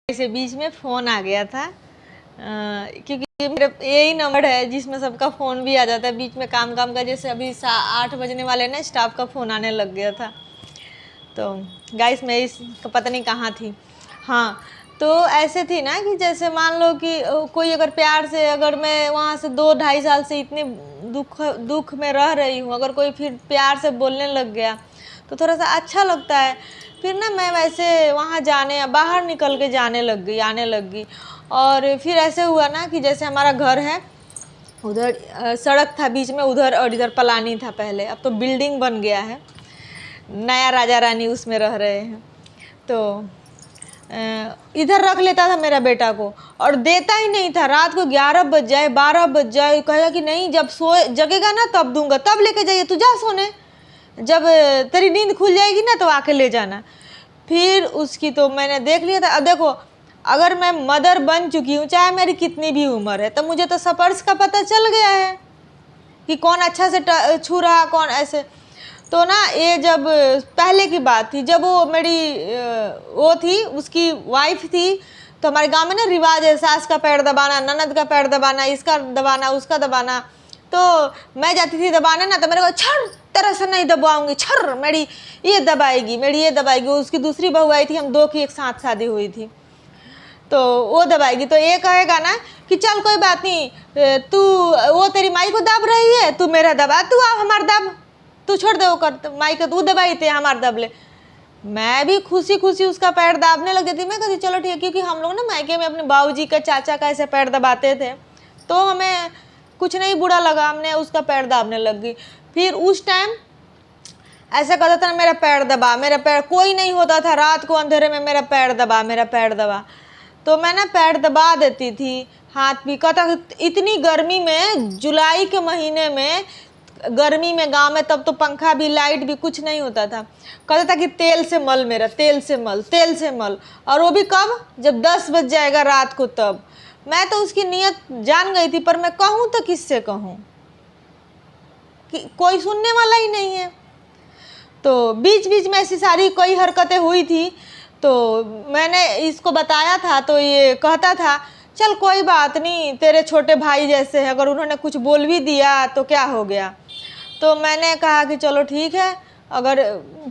से बीच में फ़ोन आ गया था क्योंकि मेरा यही नंबर है जिसमें सबका फ़ोन भी आ जाता है। बीच में काम का जैसे अभी 8 बजने वाले ना, स्टाफ का फ़ोन आने लग गया था। तो गाइस मैं इस पता नहीं कहाँ थी। हाँ, तो ऐसे थी ना कि जैसे मान लो कि कोई अगर प्यार से, अगर मैं वहाँ से 2-2.5 साल से इतने दुख में रह रही हूँ, अगर कोई फिर प्यार से बोलने लग गया तो थोड़ा सा अच्छा लगता है। फिर ना मैं वैसे वहाँ बाहर निकल के आने लग गई। और फिर ऐसे हुआ ना कि जैसे हमारा घर है उधर, सड़क था बीच में उधर, और इधर पलानी था पहले, अब तो बिल्डिंग बन गया है, नया राजा रानी उसमें रह रहे हैं। तो इधर रख लेता था मेरा बेटा को, और देता ही नहीं था। रात को 11 बज जाए, 12 बज जाए, कहेगा कि नहीं, जब जगेगा ना तब दूंगा, तब लेके जाइए, तू जा सोने, जब तेरी नींद खुल जाएगी ना तो आके ले जाना। फिर उसकी तो मैंने देख लिया था। अब देखो, अगर मैं मदर बन चुकी हूँ, चाहे मेरी कितनी भी उम्र है, तो मुझे तो स्पर्श का पता चल गया है कि कौन अच्छा से छू रहा, कौन ऐसे। तो ना ये जब पहले की बात थी, जब वो मेरी वो थी, उसकी वाइफ थी, तो हमारे गांव में ना रिवाज है, सास का पैर दबाना, ननद का पैर दबाना, इसका दबाना, उसका दबाना। तो मैं जाती थी दबाने ना, तो मेरे को छर, तरह से नहीं दबाऊंगी, छर, मेरी ये दबाएगी। उसकी दूसरी बहू आई थी, हम दो की एक साथ शादी हुई थी, तो वो दबाएगी। तो ये कहेगा ना कि चल कोई बात नहीं, तू वो तेरी माई को दब रही है, तू मेरा दबा, तू आ हमार दब, तू छोड़ दे वो कर, माई को तू दबाई थे, हमार दब ले। मैं भी खुशी खुशी उसका पैर दाबने लग जाती। मैं कहती चलो ठीक है, क्योंकि हम लोग ना मायके में अपने बाबूजी का, चाचा का ऐसे पैर दबाते थे, तो हमें कुछ नहीं बुरा लगा, हमने उसका पैर दाबने लग गई। फिर उस टाइम ऐसा कहता था ना, मेरा पैर दबा, मेरा पैर, कोई नहीं होता था, रात को अंधेरे में मेरा पैर दबा, मेरा पैर दबा। तो मैं ना पैर दबा देती थी, हाथ भी। कहता इतनी गर्मी में, जुलाई के महीने में, गर्मी में गांव में, तब तो पंखा भी, लाइट भी कुछ नहीं होता था। कहता था कि तेल से मल, मेरा तेल से मल, तेल से मल। और वो भी कब, जब 10 बज जाएगा रात को तब। मैं तो उसकी नीयत जान गई थी, पर मैं कहूँ तो किससे कहूँ, कि कोई सुनने वाला ही नहीं है। तो बीच बीच में ऐसी सारी कई हरकतें हुई थी, तो मैंने इसको बताया था, तो ये कहता था चल कोई बात नहीं, तेरे छोटे भाई जैसे है, अगर उन्होंने कुछ बोल भी दिया तो क्या हो गया। तो मैंने कहा कि चलो ठीक है, अगर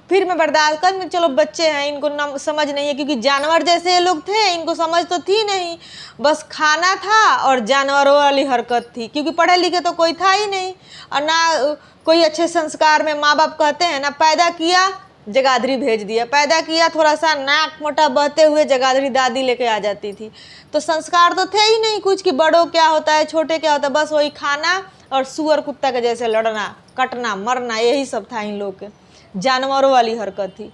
फिर मैं बर्दाश्त कर, चलो बच्चे हैं, इनको ना समझ नहीं है, क्योंकि जानवर जैसे ये लोग थे, इनको समझ तो थी नहीं, बस खाना था और जानवरों वाली हरकत थी, क्योंकि पढ़े लिखे तो कोई था ही नहीं, और ना कोई अच्छे संस्कार में, माँ बाप कहते हैं ना, पैदा किया जगाधरी भेज दिया, पैदा किया, थोड़ा सा नाक मोटा बहते हुए जगाधरी दादी लेके आ जाती थी। तो संस्कार तो थे ही नहीं कुछ, कि बड़ों क्या होता है, छोटे क्या होता है, बस वही खाना और सुअर कुत्ता के जैसे लड़ना, कटना, मरना, यही सब था इन लोग के, जानवरों वाली हरकत थी।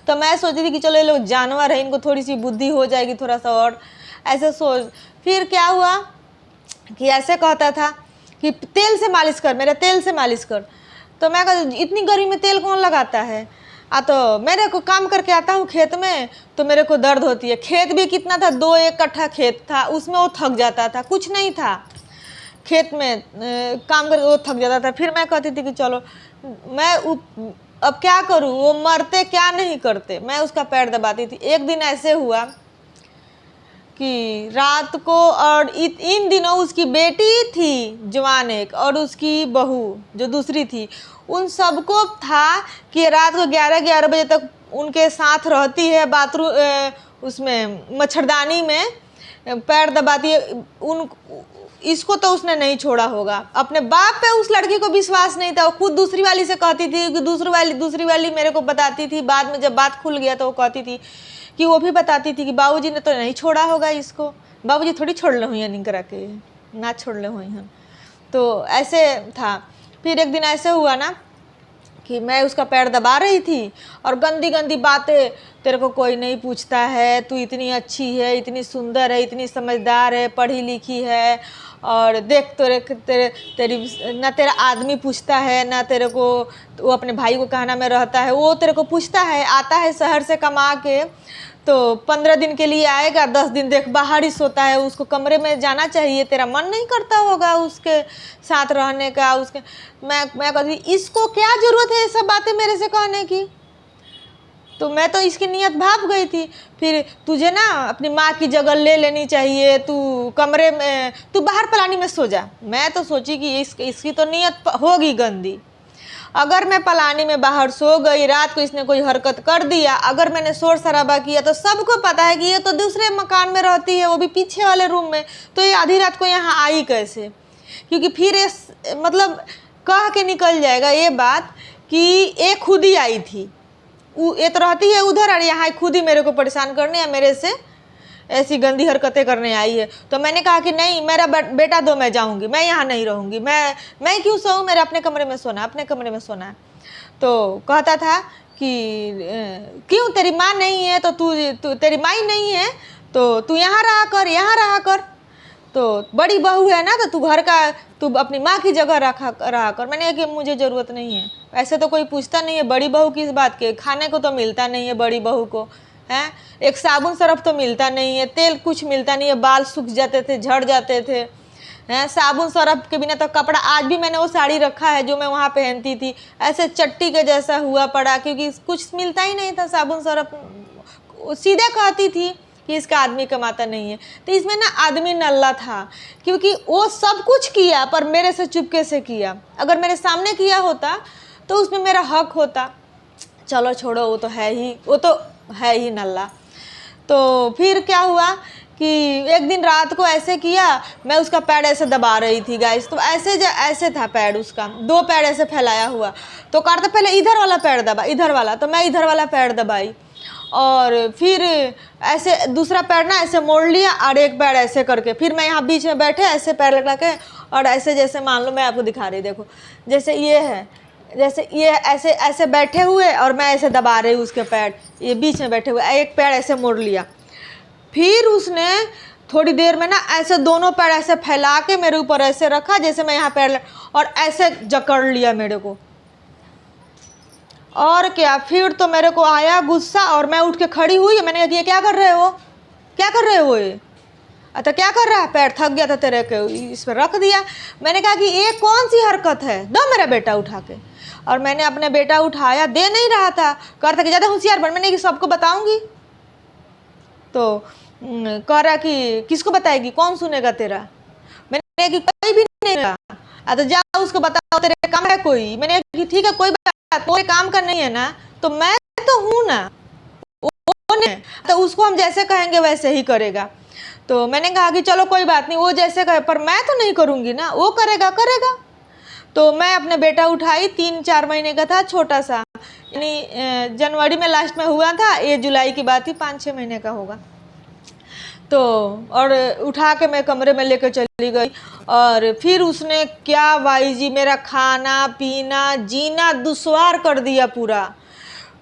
तो मैं सोचती थी कि चलो ये लोग जानवर है, इनको थोड़ी सी बुद्धि हो जाएगी, थोड़ा सा और ऐसे सोच। फिर क्या हुआ कि ऐसे कहता था कि तेल से मालिश कर, मेरा तेल से मालिश कर। तो मैं कहती इतनी गर्मी में तेल कौन लगाता है, तो मेरे को काम करके आता हूँ खेत में, तो मेरे को दर्द होती है। खेत भी कितना था, 2 कट्ठा खेत था, उसमें वो थक जाता था, कुछ नहीं था खेत में, काम करके वो थक जाता था। फिर मैं कहती थी कि चलो मैं अब क्या करूँ, वो मरते क्या नहीं करते, मैं उसका पैर दबाती थी। एक दिन ऐसे हुआ कि रात को, और इन दिनों उसकी बेटी थी जवान एक, और उसकी बहू जो दूसरी थी, उन सबको था कि रात को 11-11 बजे तक उनके साथ रहती है, बाथरूम उसमें मच्छरदानी में पैर दबाती है। इसको तो उसने नहीं छोड़ा होगा, अपने बाप पे उस लड़की को विश्वास नहीं था। वो खुद दूसरी वाली से कहती थी कि दूसरी वाली मेरे को बताती थी, बाद में जब बात खुल गया तो वो कहती थी कि वो भी बताती थी कि बाबूजी ने तो नहीं छोड़ा होगा इसको, बाबूजी थोड़ी छोड़ ले हुई नहीं करा के, ना छोड़ ले हुई हैं। तो ऐसे था। फिर एक दिन ऐसे हुआ ना कि मैं उसका पैर दबा रही थी, और गंदी गंदी बातें, तेरे को कोई नहीं पूछता है, तू इतनी अच्छी है, इतनी सुंदर है, इतनी समझदार है, पढ़ी लिखी है, और देख तेरी ना तेरा आदमी पूछता है, ना तेरे को, वो अपने भाई को कहना में रहता है, वो तेरे को पूछता है, आता है शहर से कमा के, तो 15 दिन के लिए आएगा, 10 दिन देख बाहर ही सोता है, उसको कमरे में जाना चाहिए, तेरा मन नहीं करता होगा उसके साथ रहने का, उसके। मैं कहती इसको क्या जरूरत है ये सब बातें मेरे से कहने की। तो मैं तो इसकी नीयत भाप गई थी। फिर तुझे ना अपनी माँ की जगह ले लेनी चाहिए, तू कमरे में, तू बाहर पलानी में सो जा। मैं तो सोची कि इसकी तो नीयत होगी गंदी। अगर मैं पलानी में बाहर सो गई, रात को इसने कोई हरकत कर दिया, अगर मैंने शोर शराबा किया, तो सबको पता है कि ये तो दूसरे मकान में रहती है, वो भी पीछे वाले रूम में, तो ये आधी रात को यहाँ आई कैसे? क्योंकि फिर ये मतलब कह के निकल जाएगा ये बात कि ये खुद ही आई थी, ये तो रहती है उधर और यहाँ खुद ही मेरे को परेशान करने या मेरे से ऐसी गंदी हरकतें करने आई है। तो मैंने कहा कि नहीं, मेरा बेटा दो, मैं जाऊंगी, मैं यहाँ नहीं रहूँगी, मैं क्यों सोऊं, मेरे अपने कमरे में सोना, अपने कमरे में सोना है। तो कहता था कि क्यों, तेरी माँ नहीं है तो तू तेरी माँ ही नहीं है तो तू यहाँ रहा कर, यहाँ रहा कर। तो बड़ी बहू है ना, तो तू घर का, तू अपनी माँ की जगह रहा कर। मैंने कहा कि मुझे ज़रूरत नहीं है, ऐसे तो कोई पूछता नहीं है, बड़ी बहू किस बात के, खाने को तो मिलता नहीं है बड़ी बहू को, हैं, एक साबुन सरफ तो मिलता नहीं है, तेल कुछ मिलता नहीं है, बाल सूख जाते थे, झड़ जाते थे, हैं, साबुन सरफ के बिना तो कपड़ा, आज भी मैंने वो साड़ी रखा है जो मैं वहाँ पहनती थी, ऐसे चट्टी के जैसा हुआ पड़ा, क्योंकि कुछ मिलता ही नहीं था साबुन सरफ। सीधे कहती थी कि इसका आदमी कमाता नहीं है। तो इसमें ना आदमी नल्ला था, क्योंकि वो सब कुछ किया पर मेरे से चुपके से किया। अगर मेरे सामने किया होता तो उसमें मेरा हक होता। चलो छोड़ो, वो तो है ही नल्ला। तो फिर क्या हुआ कि एक दिन रात को ऐसे किया, मैं उसका पैर ऐसे दबा रही थी गाइस, तो ऐसे था पैर उसका, दो पैर ऐसे फैलाया हुआ। तो करता पहले इधर वाला पैर दबा, इधर वाला, तो मैं इधर वाला पैर दबाई, और फिर ऐसे दूसरा पैर ना ऐसे मोड़ लिया और एक पैर ऐसे करके, फिर मैं यहाँ बीच में बैठे ऐसे पैर लगा के, और ऐसे जैसे मान लो मैं आपको दिखा रही, देखो जैसे ये है, जैसे ये ऐसे ऐसे बैठे हुए और मैं ऐसे दबा रही हूँ उसके पैर, ये बीच में बैठे हुए, एक पैर ऐसे मोड़ लिया। फिर उसने थोड़ी देर में ना ऐसे दोनों पैर ऐसे फैला के मेरे ऊपर ऐसे रखा जैसे मैं यहाँ पैर, और ऐसे जकड़ लिया मेरे को। और क्या, फिर तो मेरे को आया गुस्सा और मैं उठ के खड़ी हुई। मैंने कहा ये क्या कर रहे हो, क्या कर रहे हो, ये अच्छा क्या कर रहा है, पैर थक गया था तेरे के, इस पर रख दिया। मैंने कहा कि ये कौन सी हरकत है, दो मेरा बेटा उठा के। और मैंने अपने बेटा उठाया, दे नहीं रहा था, कह रहा कि ज़्यादा होशियार बन, मैंने कि सबको बताऊंगी। तो कह रहा कि किसको बताएगी, कौन सुनेगा तेरा। मैंने कि कोई भी नहीं रहा, तो जाओ उसको बताओ, तेरे काम है कोई। मैंने कि ठीक है कोई बात, कोई काम का नहीं है ना, तो मैं तो हूँ ना, वो नहीं, तो उसको हम जैसे कहेंगे वैसे ही करेगा। तो मैंने कहा कि चलो कोई बात नहीं, वो जैसे कहे, पर मैं तो नहीं करूँगी ना, वो करेगा। तो मैं अपने बेटा उठाई, 3-4 महीने का था, छोटा सा, यानी जनवरी में लास्ट में हुआ था, ये जुलाई की बात थी, 5-6 महीने का होगा। तो और उठा के मैं कमरे में लेकर चली गई, और फिर उसने क्या भाई जी, मेरा खाना पीना जीना दुश्वार कर दिया पूरा।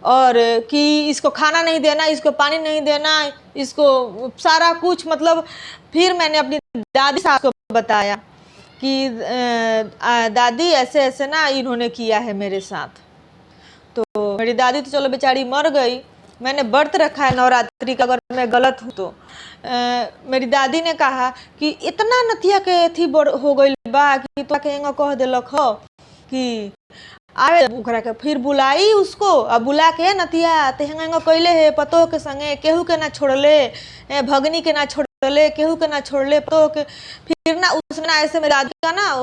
और कि इसको खाना नहीं देना, इसको पानी नहीं देना, इसको सारा कुछ, मतलब फिर मैंने अपनी दादी साहब को बताया कि दादी ऐसे ऐसे ना इन्होंने किया है मेरे साथ। तो मेरी दादी तो चलो बेचारी मर गई, मैंने व्रत रखा है नवरात्रि का, अगर मैं गलत हूँ तो। मेरी दादी ने कहा कि इतना नतिया के थी हो गई बा कि तो कहेंगे कह दिलक हो कि आवे ओकरा के। फिर बुलाई उसको, अब बुला के नतिया तेहंगा कैले है पतो के संगे, केहू के ना छोड़ले, भगनी के ना छोड़ले, केहू के ना छोड़ले पतो के। फिर ना उसने ना ऐसे, मेरी दादी का ना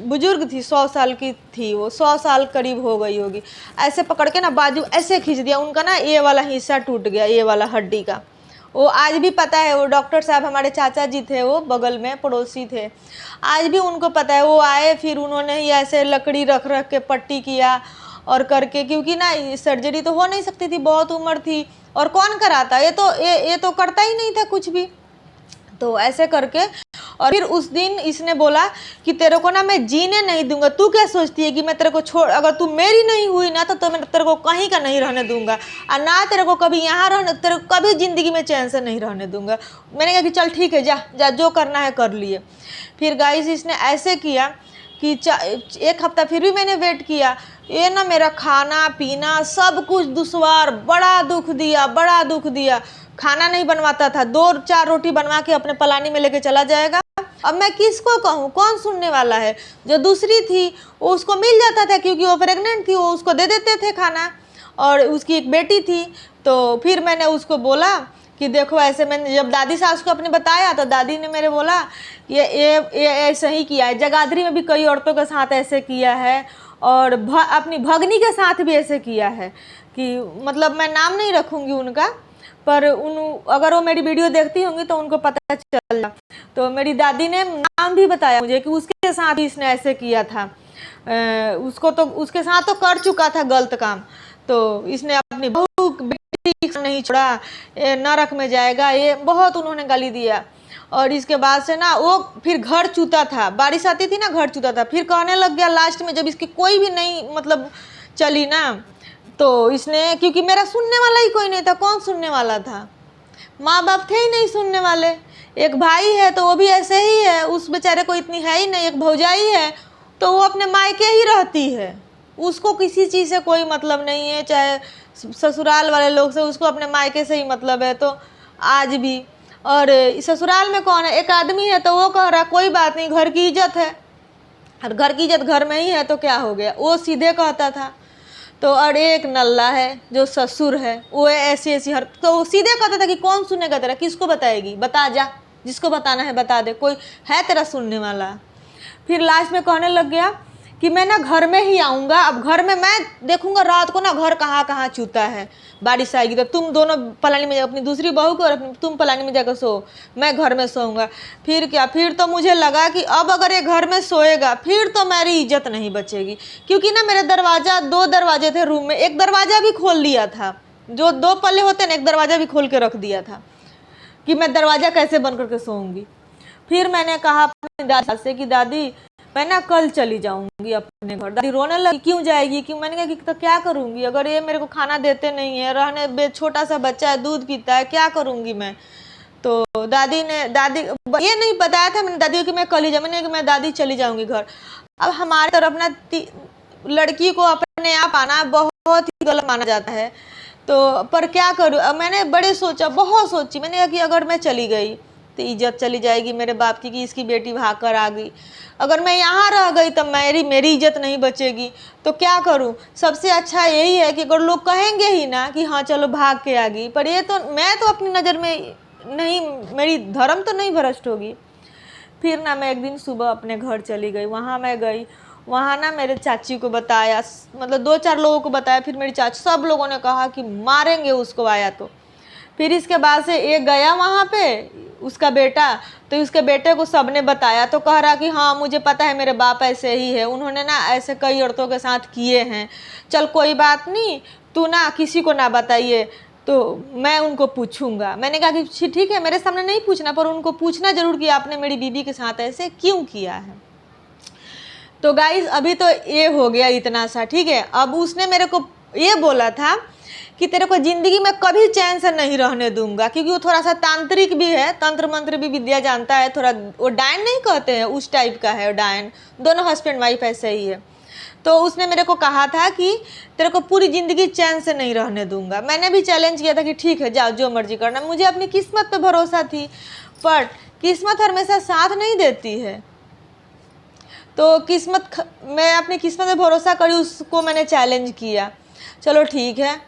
बुजुर्ग थी, 100 साल की थी वो, 100 साल करीब हो गई होगी, ऐसे पकड़ के ना बाजू ऐसे खींच दिया, उनका ना ये वाला हिस्सा टूट गया, ये वाला हड्डी का। वो आज भी पता है, वो डॉक्टर साहब हमारे चाचा जी थे, वो बगल में पड़ोसी थे, आज भी उनको पता है। वो आए, फिर उन्होंने ही ऐसे लकड़ी रख के पट्टी किया और करके, क्योंकि ना सर्जरी तो हो नहीं सकती थी, बहुत उम्र थी, और कौन कराता, ये तो करता ही नहीं था कुछ भी। तो ऐसे करके, और फिर उस दिन इसने बोला कि तेरे को ना मैं जीने नहीं दूंगा, तू क्या सोचती है कि मैं तेरे को छोड़, अगर तू मेरी नहीं हुई ना तो मैं तेरे को कहीं का नहीं रहने दूंगा, और ना तेरे को कभी यहाँ रहने, तेरे को कभी ज़िंदगी में चैन से नहीं रहने दूंगा। मैंने कहा कि चल ठीक है, जा जो करना है कर लिए। फिर गाइस इसने ऐसे किया कि 1 हफ्ता फिर भी मैंने वेट किया, ये ना मेरा खाना पीना सब कुछ दुश्वार, बड़ा दुख दिया। खाना नहीं बनवाता था, 2-4 रोटी बनवा के अपने पलानी में लेके चला जाएगा। अब मैं किसको कहूँ, कौन सुनने वाला है। जो दूसरी थी वो उसको मिल जाता था, क्योंकि वो प्रेग्नेंट थी, वो उसको दे देते थे खाना, और उसकी एक बेटी थी। तो फिर मैंने उसको बोला कि देखो ऐसे, मैंने जब दादी सास को अपने बताया तो दादी ने मेरे बोला ये ऐसे ही किया है, जगाधरी में भी कई औरतों के साथ ऐसे किया है और अपनी भगनी के साथ भी ऐसे किया है, कि मतलब मैं नाम नहीं रखूँगी उनका, पर अगर वो मेरी वीडियो देखती होंगी तो उनको पता चल। तो मेरी दादी ने नाम भी बताया मुझे कि उसके साथ भी इसने ऐसे किया था, उसको तो उसके साथ तो कर चुका था गलत काम, तो इसने अपनी बहू बेटी नहीं छोड़ा, नरक में जाएगा, ये बहुत उन्होंने गाली दिया। और इसके बाद से ना वो फिर घर चूता था, बारिश आती थी ना घर चूता था, फिर कहने लग गया लास्ट में जब इसकी कोई भी नहीं मतलब चली ना, तो इसने, क्योंकि मेरा सुनने वाला ही कोई नहीं था, कौन सुनने वाला था, माँ बाप थे ही नहीं सुनने वाले, एक भाई है तो वो भी ऐसे ही है, उस बेचारे को इतनी है ही नहीं, एक भौजाई है तो वो अपने मायके ही रहती है, उसको किसी चीज़ से कोई मतलब नहीं है, चाहे ससुराल वाले लोग से, उसको अपने मायके से ही मतलब है। तो आज भी, और ससुराल में कौन है, एक आदमी है तो वो कह रहा कोई बात नहीं, घर की इज्जत है, और घर की इज्जत घर में ही है तो क्या हो गया, वो सीधे कहता था। तो और एक नल्ला है जो ससुर है, वो ऐसी ऐसी हर, तो सीधे कहता था कि कौन सुनेगा तेरा, किसको बताएगी, बता जा, जिसको बताना है बता दे, कोई है तेरा सुनने वाला। फिर लास्ट में कहने लग गया कि मैं ना घर में ही आऊँगा, अब घर में मैं देखूँगा रात को ना घर कहाँ कहाँ चूता है, बारिश आएगी तो तुम दोनों पलानी में, अपनी दूसरी बहू को और तुम पलानी में जाकर सो, मैं घर में सोऊंगा। फिर क्या, फिर तो मुझे लगा कि अब अगर ये घर में सोएगा फिर तो मेरी इज्जत नहीं बचेगी, क्योंकि ना मेरे दरवाज़ा, 2 दरवाजे थे रूम में, एक दरवाज़ा भी खोल दिया था, जो 2 पल्ले होते ना, एक दरवाज़ा भी खोल के रख दिया था कि मैं दरवाज़ा कैसे बंद करके सोऊंगी। फिर मैंने कहा अपनी दादी से कि दादी मैं ना कल चली जाऊंगी अपने घर। दादी रोने लगी, क्यों जाएगी, क्यों, मैंने कहा कि तो क्या करूंगी, अगर ये मेरे को खाना देते नहीं है, रहने छोटा सा बच्चा है, दूध पीता है, क्या करूंगी मैं। तो दादी ये नहीं बताया था मैंने दादी को कि मैं कल ही जाऊँ, मैंने कि मैं दादी चली जाऊंगी घर। अब हमारे तरफ ना लड़की को अपने आप आना बहुत ही गलत माना जाता है, तो पर क्या करूँ, अब मैंने बड़े सोचा, बहुत सोची, मैंने कहा कि अगर मैं चली गई तो इज्जत चली जाएगी मेरे बाप की कि इसकी बेटी भाग कर आ गई, अगर मैं यहाँ रह गई तो मेरी इज्जत नहीं बचेगी, तो क्या करूँ। सबसे अच्छा यही है कि अगर लोग कहेंगे ही ना कि हाँ चलो भाग के आ गई, पर ये तो मैं तो अपनी नज़र में नहीं, मेरी धर्म तो नहीं भ्रष्ट होगी। फिर ना मैं एक दिन सुबह अपने घर चली गई, वहाँ मैं गई, वहाँ ना मेरे चाची को बताया, मतलब 2-4 लोगों को बताया, फिर मेरी चाची, सब लोगों ने कहा कि मारेंगे उसको आया तो। फिर इसके बाद से एक गया वहाँ पे उसका बेटा, तो उसके बेटे को सबने बताया, तो कह रहा कि हाँ मुझे पता है मेरे बाप ऐसे ही है, उन्होंने ना ऐसे कई औरतों के साथ किए हैं, चल कोई बात नहीं, तू ना किसी को ना बताइए, तो मैं उनको पूछूंगा। मैंने कहा कि ठीक है, मेरे सामने नहीं पूछना, पर उनको पूछना जरूर कि आपने मेरी बीबी के साथ ऐसे क्यों किया है। तो गाइज अभी तो ये हो गया इतना सा, ठीक है। अब उसने मेरे को ये बोला था कि तेरे को ज़िंदगी में कभी चैन से नहीं रहने दूंगा, क्योंकि वो थोड़ा सा तांत्रिक भी है, तंत्र मंत्र भी विद्या जानता है, थोड़ा वो डायन नहीं कहते हैं उस टाइप का है, डायन, दोनों हस्बैंड वाइफ ऐसे ही है। तो उसने मेरे को कहा था कि तेरे को पूरी ज़िंदगी चैन से नहीं रहने दूंगा। मैंने भी चैलेंज किया था कि ठीक है जाओ जो मर्जी करना, मुझे अपनी किस्मत पे भरोसा थी, पर किस्मत हमेशा साथ नहीं देती है, तो मैं अपनी किस्मत पे भरोसा करी, उसको मैंने चैलेंज किया। चलो ठीक है,